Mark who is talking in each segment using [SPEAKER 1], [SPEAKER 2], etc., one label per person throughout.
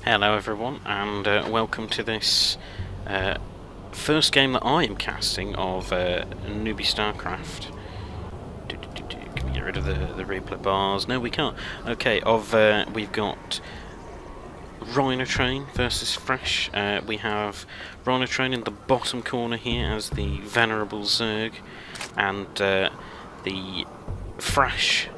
[SPEAKER 1] Hello everyone, and welcome to this first game that I am casting of Nooby Starcraft. Can we get rid of the replay bars? No, we can't. Okay, we've got RHINOTRAIN versus FRESH. We have RHINOTRAIN in the bottom corner here as the venerable Zerg, and the FRESH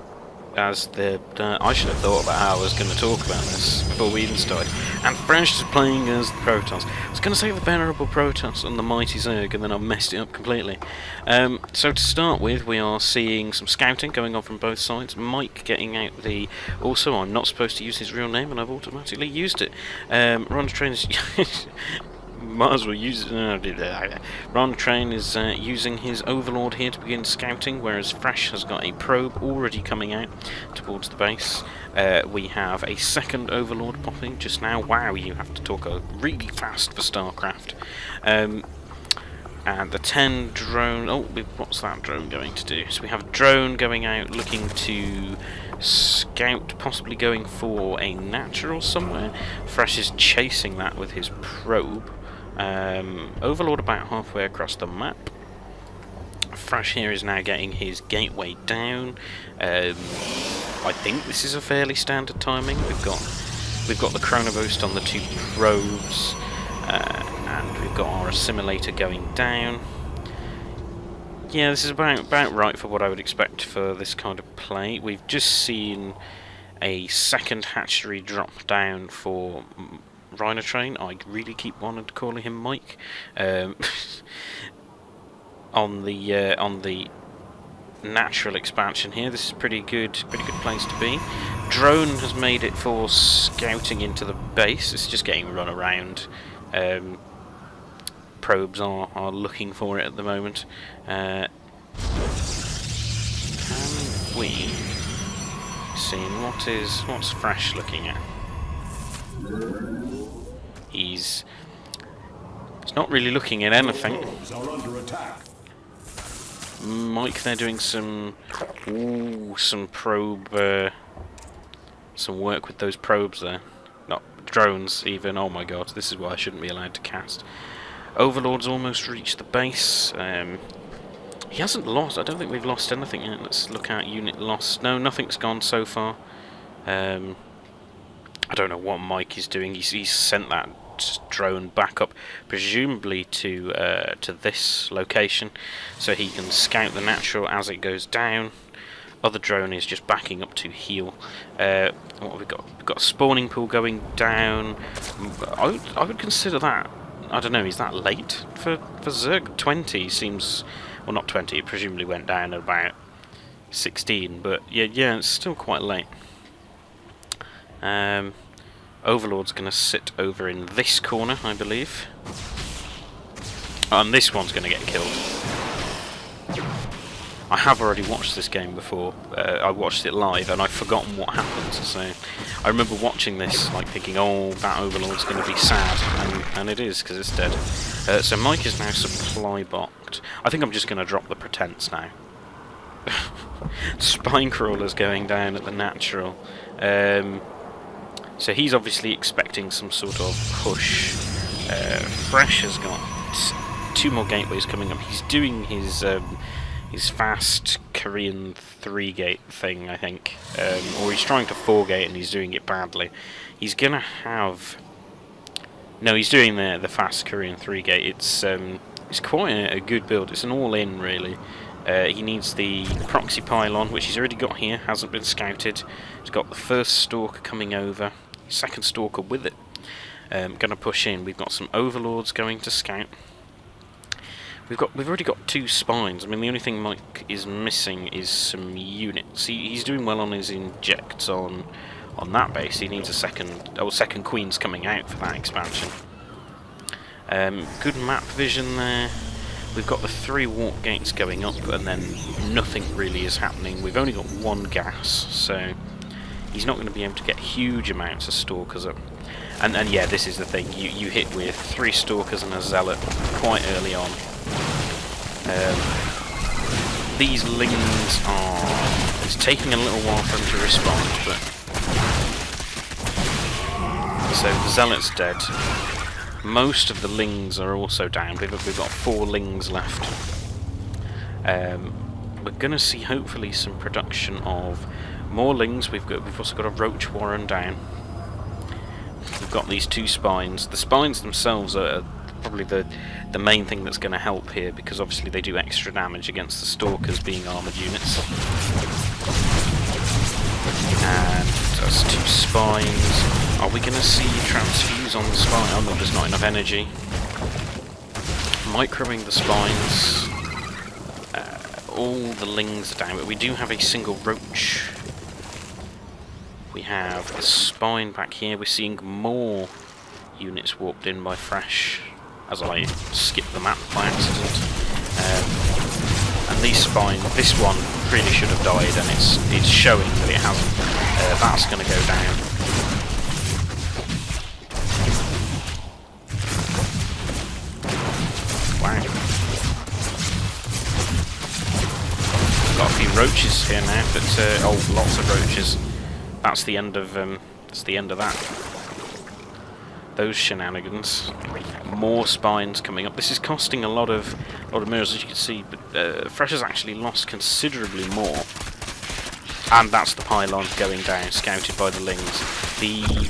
[SPEAKER 1] as the... I should have thought about how I was going to talk about this before we even started. And FRESH is playing as the Protoss. I was going to say the venerable Protoss and the mighty Zerg, and then I've messed it up completely. So to start with, we are seeing some scouting going on from both sides. Mike getting out the... Also, I'm not supposed to use his real name, and I've automatically used it. RHINOTRAIN is... Might as well use it. RHINOTRAIN is using his Overlord here to begin scouting, whereas FRESH has got a probe already coming out towards the base. We have a second Overlord popping just now. Wow, you have to talk really fast for StarCraft. And the 10 drone... Oh, what's that drone going to do? So we have a drone going out looking to scout, possibly going for a natural somewhere. FRESH is chasing that with his probe. Overlord about halfway across the map. FRESH here is now getting his gateway down. I think this is a fairly standard timing. We've got the chronoboost on the two probes, and we've got our assimilator going down. Yeah, this is about right for what I would expect for this kind of play. We've just seen a second hatchery drop down for RHINOTRAIN. I really keep wanting to call him Mike. On the natural expansion here, this is pretty good place to be. Drone has made it for scouting into the base. It's just getting run around. Probes are looking for it at the moment. Can we see what's FRESH looking at? He's not really looking at anything. Mike, they're doing some probe, some work with those probes there. Not drones even. Oh my god, this is why I shouldn't be allowed to cast. Overlord's almost reached the base. He hasn't lost. I don't think we've lost anything yet. Let's look at unit lost. No, nothing's gone so far. I don't know what Mike is doing. He's sent that drone back up, presumably to this location, so he can scout the natural as it goes down. Other drone is just backing up to heal. What have we got? We've got a spawning pool going down. I would consider that. I don't know. Is that late for Zerg? 20 seems, well, not 20. It presumably went down at about 16, but yeah, it's still quite late. Overlord's going to sit over in this corner, I believe. And this one's going to get killed. I have already watched this game before. I watched it live and I've forgotten what happened. So I remember watching this, like thinking, oh, that Overlord's going to be sad. And it is, because it's dead. So Mike is now supply boxed. I think I'm just going to drop the pretense now. Spine crawler's going down at the natural. So he's obviously expecting some sort of push. FRESH has got 2 more gateways coming up. He's doing his his fast Korean 3-gate thing, I think. Or he's trying to 4-gate and he's doing it badly. He's gonna have... No, he's doing the fast Korean 3-gate. It's quite a good build. It's an all-in, really. He needs the proxy pylon, which he's already got here, hasn't been scouted. He's got the first stalker coming over, second stalker with it. Gonna push in. We've got some overlords going to scout. We've already got 2 spines. I mean, the only thing Mike is missing is some units. He's doing well on his injects on that base. He needs a second queen's coming out for that expansion. Good map vision there. We've got the 3 warp gates going up, and then nothing really is happening. We've only got 1 gas, so he's not going to be able to get huge amounts of stalkers up. And yeah, this is the thing. You hit with 3 stalkers and a zealot quite early on. These lings are... It's taking a little while for them to respond, but... So the zealot's dead. Most of the lings are also down. We've got 4 lings left. We're going to see hopefully some production of more lings. We've also got a roach warren down. We've got these 2 spines. The spines themselves are probably the main thing that's going to help here, because obviously they do extra damage against the stalkers being armoured units. And that's 2 spines. Are we going to see transfuse on the spine? Oh no, there's not enough energy. Microing the spines. All the lings are down, but we do have a single roach. We have the spine back here. We're seeing more units warped in by Fresh, as I skipped the map by accident. And these spines, this one really should have died, and it's showing that it hasn't. That's going to go down. Wow. Got a few roaches here now, but oh, lots of roaches. That's the end of that. Those shenanigans. More spines coming up. This is costing a lot of mirrors, as you can see, but Fresh has actually lost considerably more. And that's the pylon going down, scouted by the lings. The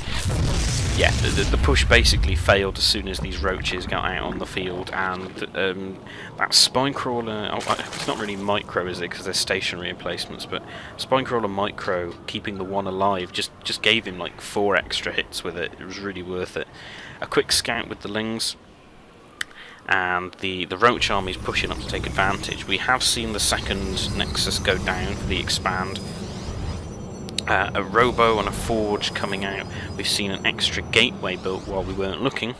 [SPEAKER 1] push basically failed as soon as these roaches got out on the field, and that spine crawler, it's not really micro, is it, because they're stationary emplacements, but spine crawler micro, keeping the 1 alive, just gave him like 4 extra hits with it. It was really worth it. A quick scout with the lings, and the roach army's pushing up to take advantage. We have seen the second nexus go down for the expand. A robo and a forge coming out. We've seen an extra gateway built while we weren't looking,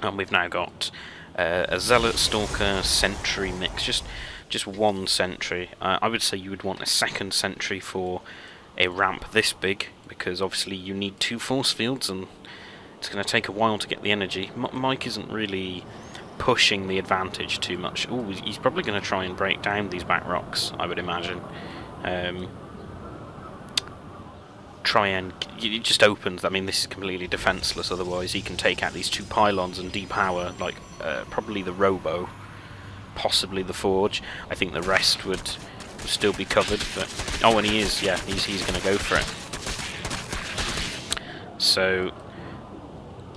[SPEAKER 1] and we've now got a zealot stalker sentry mix. Just 1 sentry. I would say you would want a second sentry for a ramp this big, because obviously you need 2 force fields, and it's going to take a while to get the energy. Mike isn't really pushing the advantage too much. Oh, he's probably going to try and break down these back rocks, I would imagine. Try and... It just opens... I mean, this is completely defenceless, otherwise he can take out these 2 pylons and depower, like, probably the robo, possibly the forge. I think the rest would still be covered, but... Oh, and he is, yeah, he's going to go for it. So,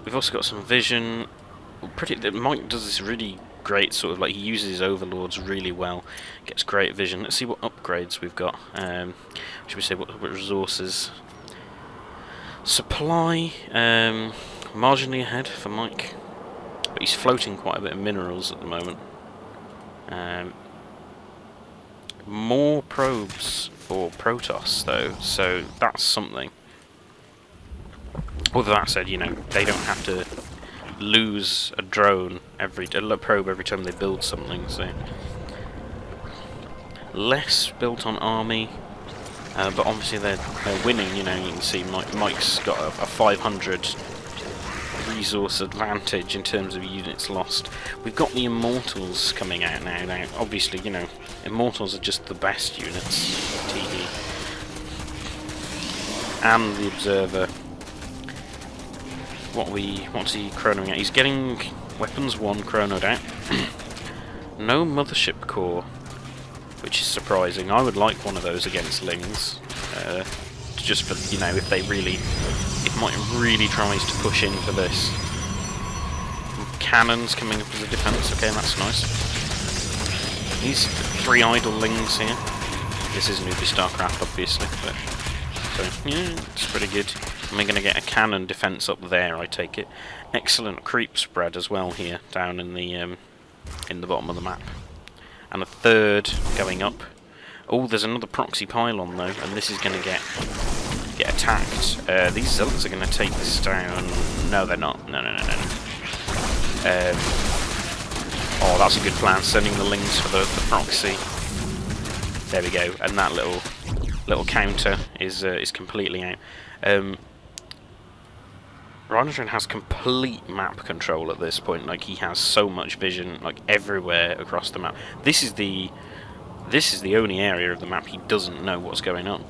[SPEAKER 1] we've also got some vision. Mike does this really great sort of, like, he uses his overlords really well, gets great vision. Let's see what upgrades we've got. Should we say what resources? Supply, marginally ahead for Mike, but he's floating quite a bit of minerals at the moment. More probes for Protoss though, so that's something. Although that said, you know, they don't have to lose a drone a probe every time they build something, so less built on army. But obviously they're winning, you know. You can see Mike's got a 500 resource advantage in terms of units lost. We've got the Immortals coming out now. Now, obviously, you know, Immortals are just the best units. TD. And the Observer. What's he chronoing out? He's getting Weapons 1 chronoed out. No Mothership Core. which is surprising. I would like one of those against Lings, just for, you know, if Mike really tries to push in for this. Cannons coming up as a defence, okay, that's nice. These 3 idle Lings here. This is Nooby Starcraft, obviously, but so yeah, it's pretty good. And we're going to get a cannon defence up there, I take it. Excellent creep spread as well here, down in the bottom of the map. And a third going up. Oh, there's another proxy pylon though, and this is going to get attacked. These zealots are going to take this down. No, they're not. No. Oh, that's a good plan. Sending the Lings for the proxy. There we go. And that little counter is completely out. RHINOTRAIN has complete map control at this point. Like, he has so much vision, like, everywhere across the map. This is the only area of the map he doesn't know what's going on.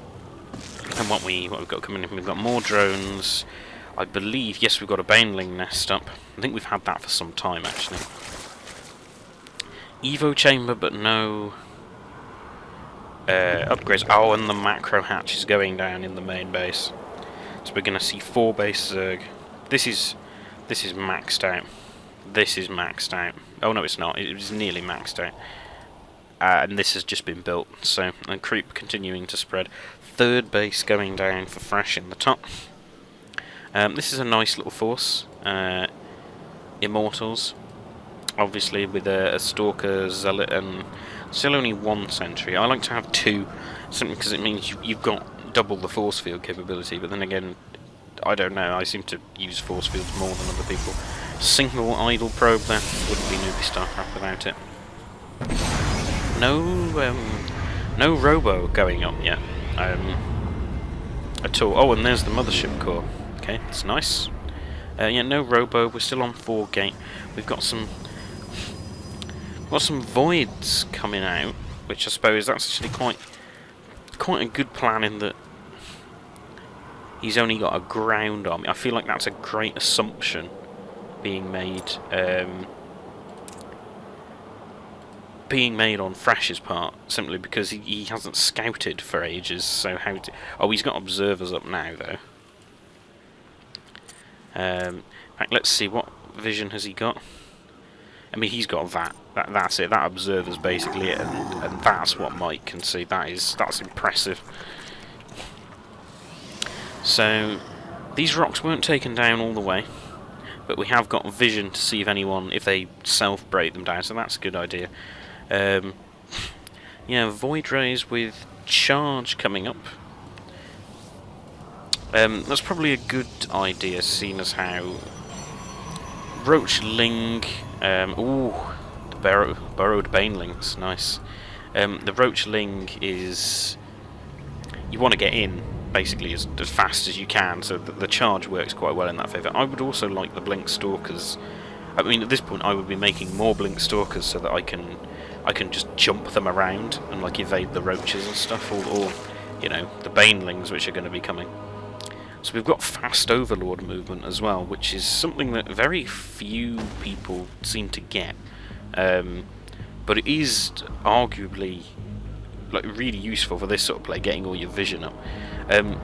[SPEAKER 1] And what we've got coming in, we've got more drones. I believe, yes, we've got a Baneling nest up. I think we've had that for some time, actually. Evo chamber, but no upgrades. Oh, and the macro hatch is going down in the main base. So we're going to see 4 base Zerg. This is maxed out. This is maxed out. Oh no, it's not. It was nearly maxed out. And this has just been built. So, and creep continuing to spread. 3rd base going down for fresh in the top. This is a nice little force. Immortals, obviously, with a Stalker, Zealot, and still only 1 sentry. I like to have 2, simply because it means you've got double the force field capability, but then again, I don't know, I seem to use force fields more than other people. Single idle probe there, wouldn't be Nooby Starcraft without it. No robo going up yet, at all. Oh, and there's the mothership core. Okay, that's nice. Yeah, no robo. We're still on 4 gate. We've got some voids coming out, which I suppose that's actually quite a good plan in that he's only got a ground army. I feel like that's a great assumption being made on Fresh's part, simply because he hasn't scouted for ages. So he's got observers up now though. In fact, let's see, what vision has he got? I mean, he's got that's it. That observer's basically it, and that's what Mike can see. That's impressive. So these rocks weren't taken down all the way, but we have got vision to see if they self-break them down. So that's a good idea. Yeah, void rays with charge coming up. That's probably a good idea, seeing as how Roach Ling, ooh, the burrowed banelings, nice. The Roach Ling is, you want to get in basically as fast as you can, so that the charge works quite well in that favour. I would also like the Blink Stalkers. I mean, at this point I would be making more Blink Stalkers so that I can just jump them around and like evade the roaches and stuff, or you know, the banelings which are going to be coming. So we've got fast overlord movement as well, which is something that very few people seem to get, but it is arguably like really useful for this sort of play, getting all your vision up.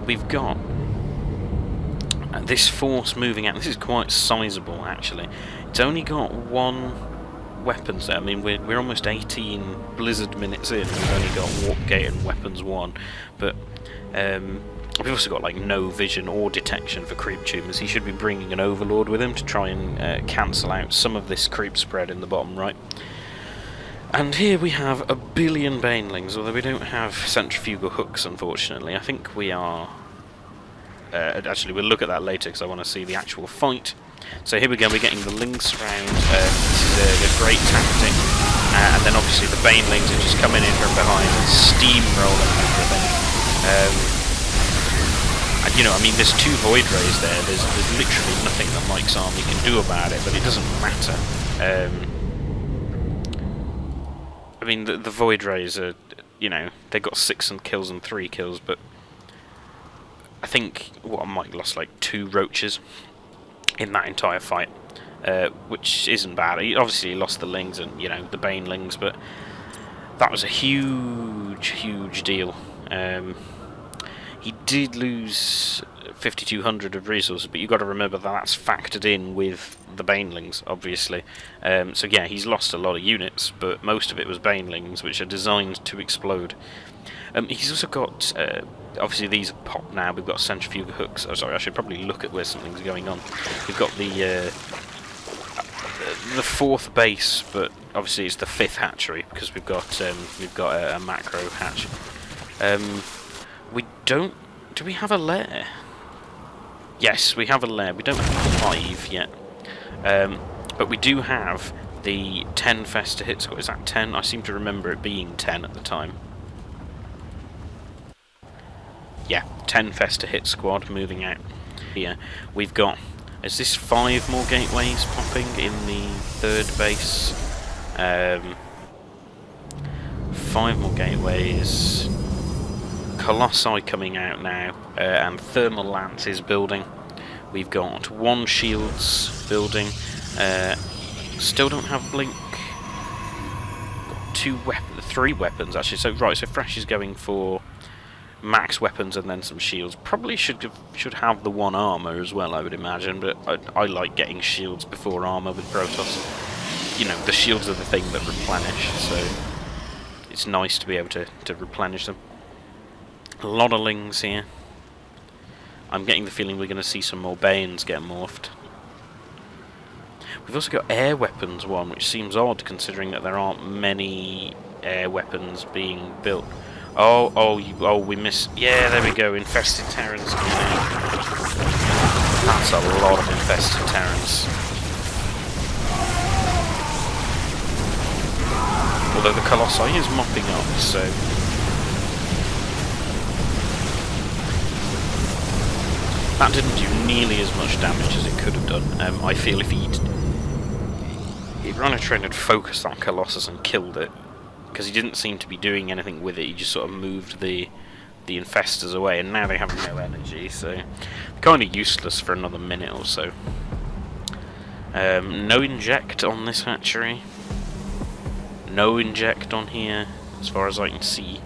[SPEAKER 1] We've got this force moving out. This is quite sizable actually. It's only got 1 weapon set. I mean, we're almost 18 Blizzard minutes in. We've only got Warp Gate and Weapons 1, but we've also got like no vision or detection for creep tumors. He should be bringing an overlord with him to try and cancel out some of this creep spread in the bottom right. And here we have a billion banelings, although we don't have centrifugal hooks, unfortunately. I think we are... actually, we'll look at that later because I want to see the actual fight. So here we go, we're getting the Lynx round. This is a great tactic. And then obviously the banelings are just coming in from behind and steamrolling everything. And, you know, I mean, there's 2 void rays there. There's literally nothing that Mike's army can do about it, but it doesn't matter. I mean, the void rays are, you know, they got 6 kills and 3 kills, but I think Mike lost like 2 roaches in that entire fight, which isn't bad. He obviously lost the lings and, you know, the banelings, but That was a huge deal. He did lose 5,200 of resources, but you've got to remember that that's factored in with the banelings, obviously. So yeah, he's lost a lot of units, but most of it was banelings, which are designed to explode. He's also got, obviously these are popped now, we've got centrifugal hooks. Oh, sorry, I should probably look at where something's going on. We've got the fourth base, but obviously it's the fifth hatchery, because we've got a macro hatch. Do we have a lair? Yes, we have a lair. We don't have 5 yet. But we do have the 10 Festa hit squad. Is that 10? I seem to remember it being 10 at the time. Yeah, 10 Festa hit squad moving out. Here, we've got... Is this 5 more gateways popping in the third base? 5 more gateways... Colossi coming out now, and Thermal Lance is building. We've got 1 shields building. Still don't have blink. Got 3 weapons actually. So right, so Fresh is going for max weapons and then some shields. Probably should have the 1 armor as well, I would imagine. But I like getting shields before armor with Protoss. You know, the shields are the thing that replenish, so it's nice to be able to replenish them. A lot of lings here. I'm getting the feeling we're going to see some more Banes get morphed. We've also got air weapons one, which seems odd considering that there aren't many air weapons being built. Oh, we missed. Yeah, there we go. Infested Terrans coming out. That's a lot of infested Terrans. Although the Colossi is mopping up, so. That didn't do nearly as much damage as it could have done. I feel if RHINOTRAIN had focused on Colossus and killed it, because he didn't seem to be doing anything with it, he just sort of moved the infestors away, and now they have no energy, so they're kind of useless for another minute or so. No inject on this hatchery. No inject on here, as far as I can see.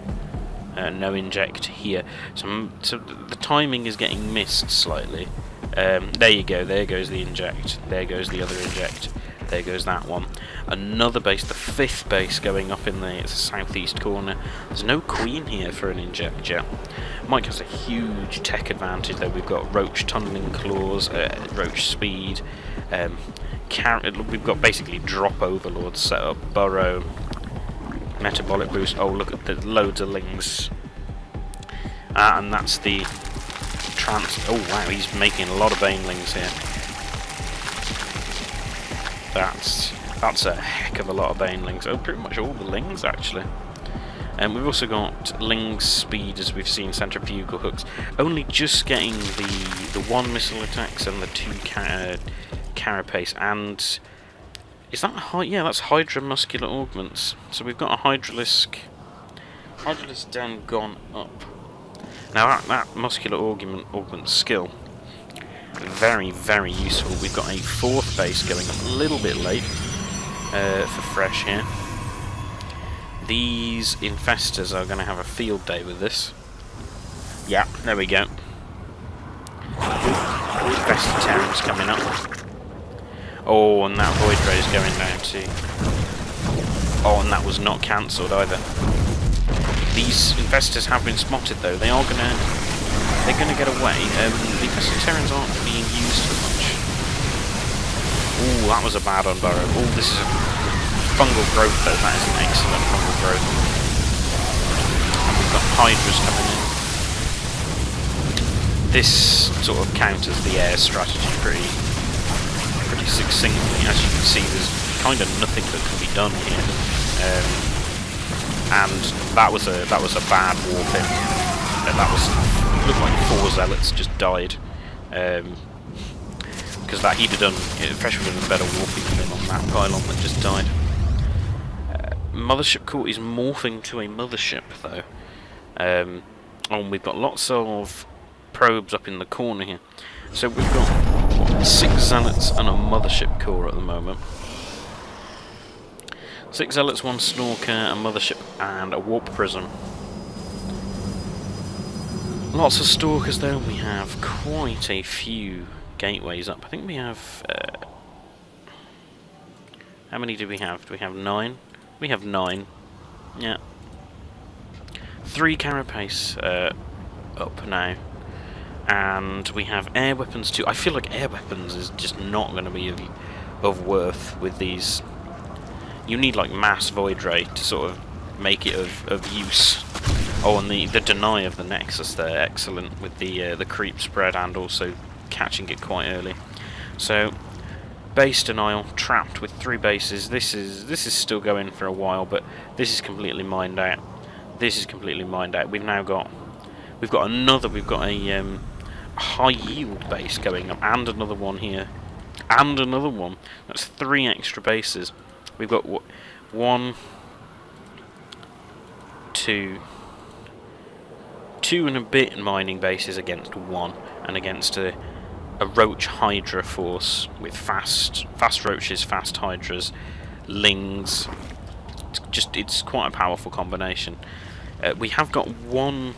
[SPEAKER 1] No inject here. So the timing is getting missed slightly. There you go, there goes the inject. There goes the other inject. There goes that one. Another base, the 5th base going up in the southeast corner. There's no queen here for an inject yet. Mike has a huge tech advantage though. We've got roach tunneling claws, roach speed. We've got basically drop overlords set up, burrow. Metabolic boost. Oh, look at the loads of lings. And that's the oh wow, he's making a lot of banelings here. That's a heck of a lot of banelings. Oh, pretty much all the lings actually. And we've also got ling speed, as we've seen, centrifugal hooks. Only just getting the 1 missile attacks and the 2 carapace. And is that yeah, that's Hydra muscular augments. So we've got a Hydralisk down, gone up. Now that muscular augment skill, very, very useful. We've got a 4th base going up a little bit late for Fresh here. These infestors are going to have a field day with this. Yeah, there we go. Infested Terrans coming up. Oh, and that Void Ray is going down too. Oh, and that was not cancelled either. These infestors have been spotted though. They're gonna get away. The infested Terrans aren't being used for much. Ooh, that was a bad unburrow. Oh, this is a fungal growth though. That is an excellent fungal growth. And we've got Hydras coming in. This sort of counters the air strategy pretty succinctly. As you can see, there's kind of nothing that can be done here, and that was a bad warp in. Looked like 4 zealots just died, because that he'd have done. Fresh would have done better warping than on that pylon that just died. Mothership Core is morphing to a mothership though, and we've got lots of probes up in the corner here. So we've got 6 zealots and a mothership core at the moment. 6 zealots, 1 stalker, a mothership, and a warp prism. Lots of stalkers though. We have quite a few gateways up. I think we have... how many do we have? Do we have 9? We have 9. Yeah. 3 carapace up now. And we have air weapons too. I feel like air weapons is just not going to be of worth with these. You need like mass void ray to sort of make it of use. Oh, and the deny of the Nexus there, excellent with the creep spread and also catching it quite early. So base denial trapped with 3 bases. This is still going for a while, but this is completely mined out. This is completely mined out. We've got a high yield base going up, and another one here, and another one. That's 3 extra bases. We've got 1, 2 and a bit mining bases against 1, and against a roach hydra force with fast roaches, fast hydras, lings. It's quite a powerful combination. We have got 1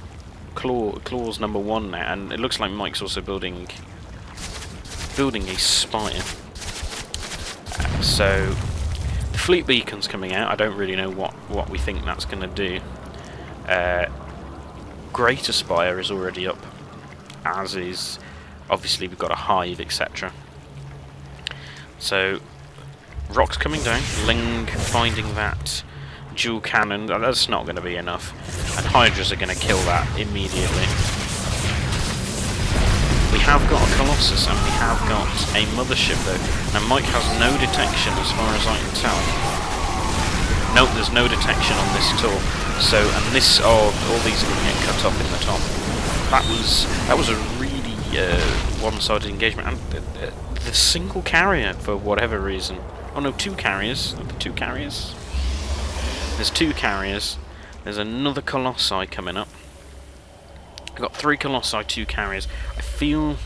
[SPEAKER 1] claws number 1 now, and it looks like Mike's also building a spire. So the fleet beacon's coming out. I don't really know what we think that's going to do. Greater spire is already up, as is obviously we've got a hive, etc. So rocks coming down, Ling finding that dual cannon. That's not going to be enough, and hydras are going to kill that immediately. We have got a Colossus and we have got a mothership though. Now Mike has no detection as far as I can tell. Nope, there's no detection on this at all. So, and this, all these are going to get cut off in the top. That was a really one-sided engagement, and the single carrier for whatever reason. Oh no, 2 carriers. 2 carriers. There's 2 carriers. There's another Colossi coming up. We've got 3 Colossi, 2 carriers. I feel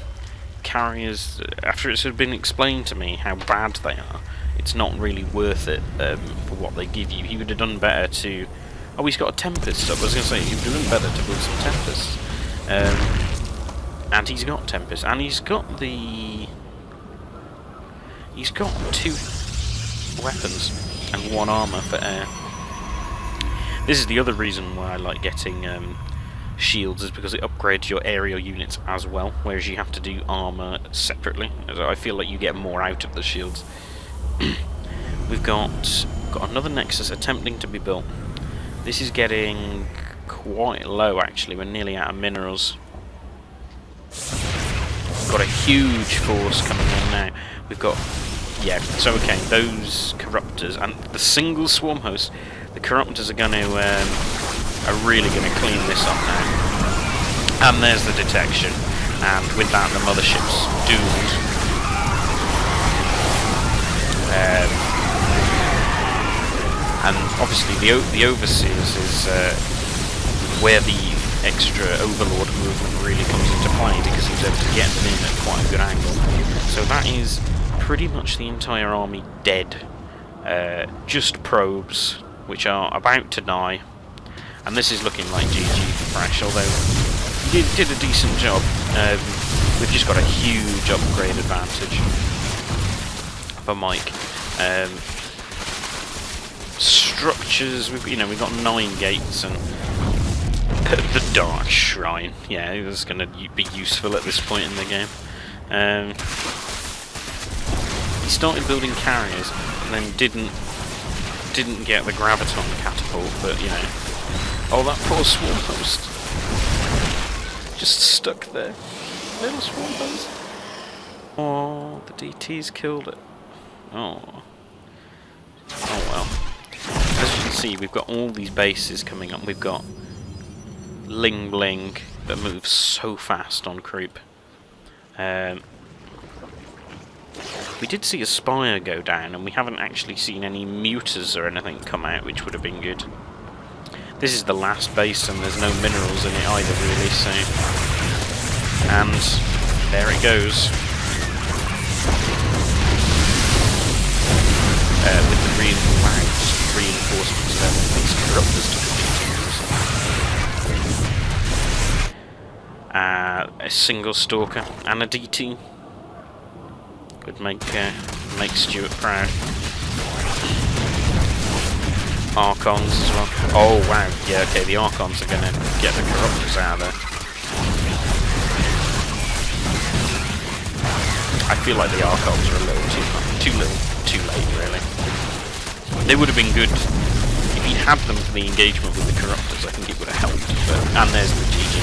[SPEAKER 1] carriers, after it's been explained to me how bad they are, it's not really worth it for what they give you. He would have done better to... Oh, he's got a Tempest up. I was going to say, he would have done better to build some Tempests. And he's got Tempest. And he's got the... He's got 2 weapons and 1 armour for air. This is the other reason why I like getting shields, is because it upgrades your aerial units as well, whereas you have to do armour separately. I feel like you get more out of the shields. We've got another Nexus attempting to be built. This is getting quite low actually, we're nearly out of minerals. Got a huge force coming in now. We've got, yeah, so okay, those Corruptors and the single swarm host, the Corruptors are going to, are really going to clean this up now. And there's the detection, and with that the mothership's doomed. And obviously the Overseers is where the extra Overlord movement really comes into play, because he's able to get them in at quite a good angle. So that is pretty much the entire army dead. Just probes, which are about to die. And this is looking like GG for Fresh, although he did a decent job. We've just got a huge upgrade advantage for Mike. Structures, we've got 9 gates, and the Dark Shrine, yeah, it was going to be useful at this point in the game. He started building carriers, and then didn't get the Graviton catapult, but oh, that poor swarm host, just stuck there, little swarm host. Oh, the DT's killed it. Oh well. As you can see, we've got all these bases coming up. We've got Ling Bling that moves so fast on creep. We did see a spire go down, and we haven't actually seen any mutas or anything come out, which would have been good. This is the last base, and there's no minerals in it either, really, so... And there it goes. With the really loud reinforcements there when these corruptors took a a single stalker and a DT would make Stuart proud. Archons as well. Oh wow, yeah, okay, the Archons are gonna get the corruptors out of there. I feel like the Archons are a little too late, really. They would have been good if he had them for the engagement with the corruptors. I think it would have helped. But, and there's the GG.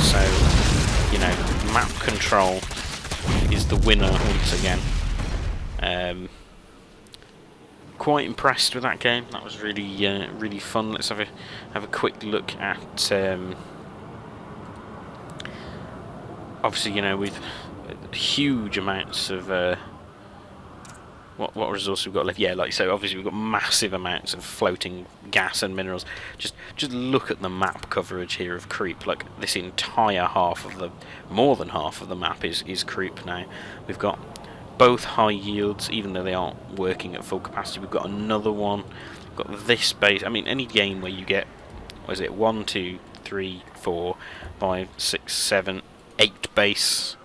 [SPEAKER 1] So, you know, map control is the winner once again. Quite impressed with that game. That was really really fun. Let's have a quick look at. Obviously, you know, with huge amounts of what resource we've got left. Yeah, like so. Obviously, we've got massive amounts of floating gas and minerals. Just look at the map coverage here of creep. Like this entire half of the, more than half of the map is creep now. We've got both high yields, even though they aren't working at full capacity. We've got another one. We've got this base. I mean, any game where you get, what is it, 1, 2, 3, 4, 5, 6, 7, 8 base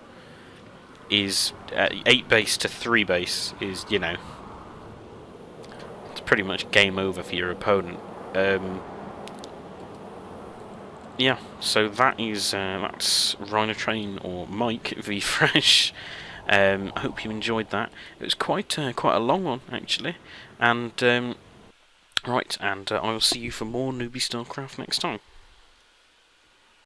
[SPEAKER 1] is 8 base to 3 base is, you know, it's pretty much game over for your opponent. Yeah, so that is that's RHINOTRAIN or Mike v Fresh. I hope you enjoyed that. It was quite a long one actually, and right, and I will see you for more Nooby Starcraft next time.